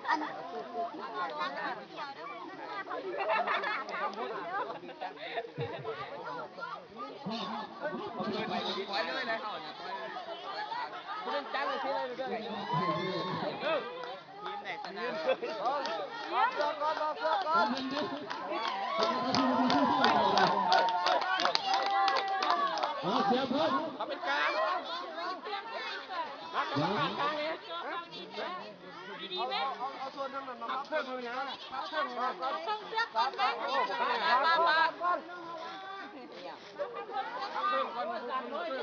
อันคุณจ้างเลยที่เลยด้วยทีมไหนชนะเสียเพิ่ม เขาเป็นกลางกลางเนี่ยดีไหมเอาส่วนทั้งนั้นมาเพิ่มเลยนะเพิ่มเสื้อก่อนไหมมาเพิ่มก่อนเพิ่ม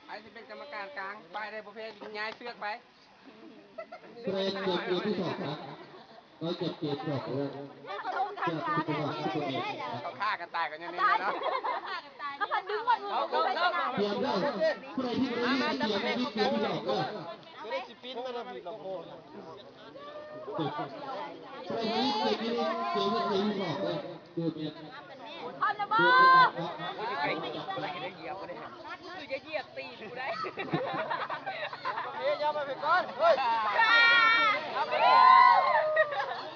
ไอ้ที่เป็นกรรมการกลางไปได้ประเภทย้ายเสื้อไปเกรดเก็บเกียร์ที่สองนะเราเก็บเกียร์สองเลยเขาฆ่ากันตายกันอย่างนี้นะเขาพันดึงวันมือเขาไปชนะเกียร์ได้ใครที่ไม่ได้เกียร์ที่เกียร์ที่สองก็ได้สิปิ้นมาแล้วพี่ลำโพงใครที่เกียร์ที่เกียร์ที่สองก็ดูเกียร์พันละบ้าใครไม่อยู่อะไรได้เหยียบก็ได้คือจะเหยียบตีดูได้เฮ้ยยาวไปเป็นก้อนเฮ้ย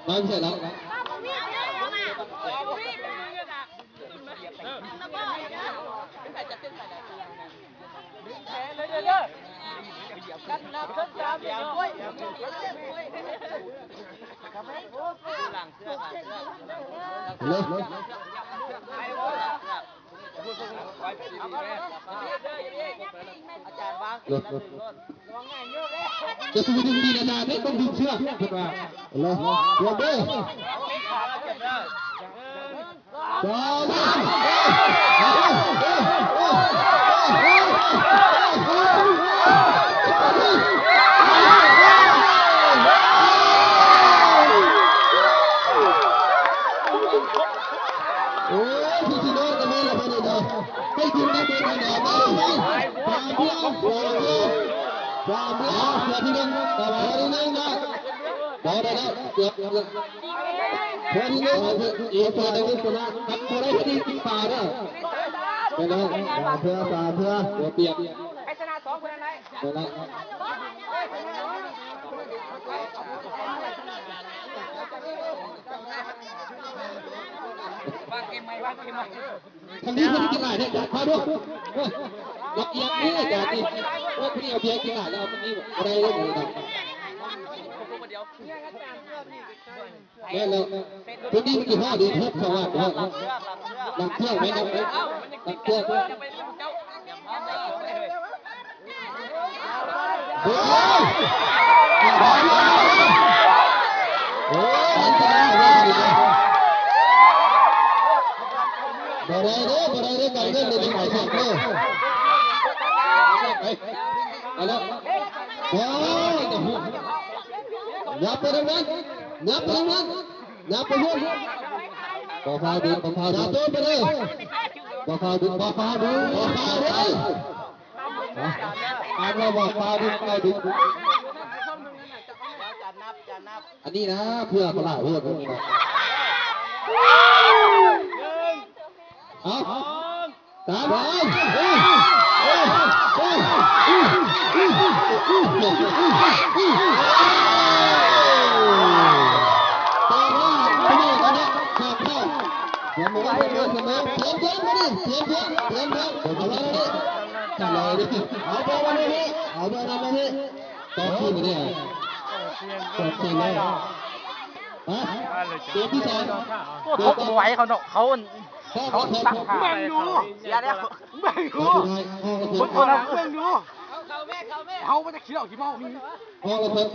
ไม่ใช่แล้วกันนับขึ้นตามอย่างด้วยหลังเสื้อเลยอาจารย์วางจะสู้ดีดีนะไม่ต้องดึงเชือกขึ้นมาเลยเดี๋ยวเด้อจอพี่ชิโน่ก็ไม่ละไม่ได้เลยให้ดูนะเป็นยังไงบ้างสามเดือนที่หนึ่งต่อไปที่หนึ่งนะพอได้แล้วเกือบพอที่หนึ่งอีกตัวหนึ่งตัวละทับตัวได้ที่ตีป่าเด้อไปเลยสามเพื่อตัวเปียกไอ้ชนะสองคนนั้นไหนตัวละวางเกมใหม่วางเกมใหม่ทางนี้คนที่กินหลายเนี่ยจัดมาด้วยล็อกเอียงนี่จัดดิว่าพี่เอาเบียร์กินหลายแล้วคนนี้อะไรได้เลยนะเนี่ยเลยตัวนี้มันกี่ห้อดีทุกสวัสดิ์นะหลังเที่ยวไหมครับหลังเที่ยวโอ้ยโอ้ยอันตรายมากเลยบารายเด้การเงินเลยหมายถึงเลยไปแล้วว้าวนับไปตรงนั้นนับไปพุ่งบ่ฟาดูนับตัวไปเลยบ่ฟาดูอ่านเราบ่ฟาดูเราดูอันนี้นะเพื่อพละเพื่อคนนี้เอาตามไปตัวที่สองเขาไหวเขาเนาะเขาตั้งขาดูอย่าเดี๋ยวเบิ่งดูคนละเบิ่งดูเขาแม่เขาไม่ได้ขี้เหล้าขี้เมานี่พอแล้วเพิ่ม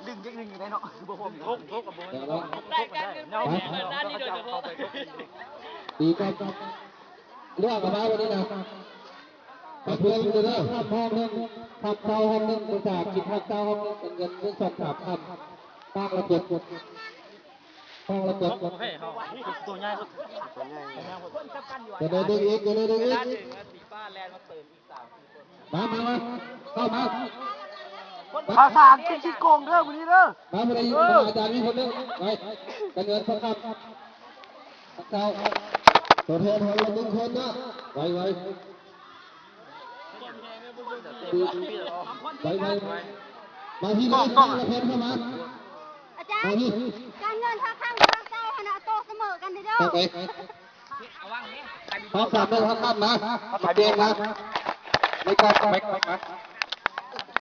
ดึงยังอยู่ได้เนาะทุกกับบุญได้การเนาะด้านนี้โดยเฉพาะดีครับเรื่องอะไรวันนี้นะเพื่อนอยู่เลยทำห้องนึงทำเตาห้องนึงบริจาคกินทำเตาห้องนึงเป็นเงินสดถามตั้งระเบิดตัวใหญ่จะได้ดึงอีกสีฟ้าแลนด์มาเติมอีก3 คน มาเข้ามา ภาษาขี้โกงเด้อวันนี้เด้อ มาไม่ได้ยินอาจารย์มีคนนึงไปกันเงินสักคำเจ้าตัวแทนของเรา1คนนะไวมาที่นี่ตัวแทนเข้ามา อาจารย์การเงินท่าข้างทางเจ้าคณะโตเสมอกันเด้อ ไปพอสามได้ทั้งนั้นนะมาเดียงนะในการไป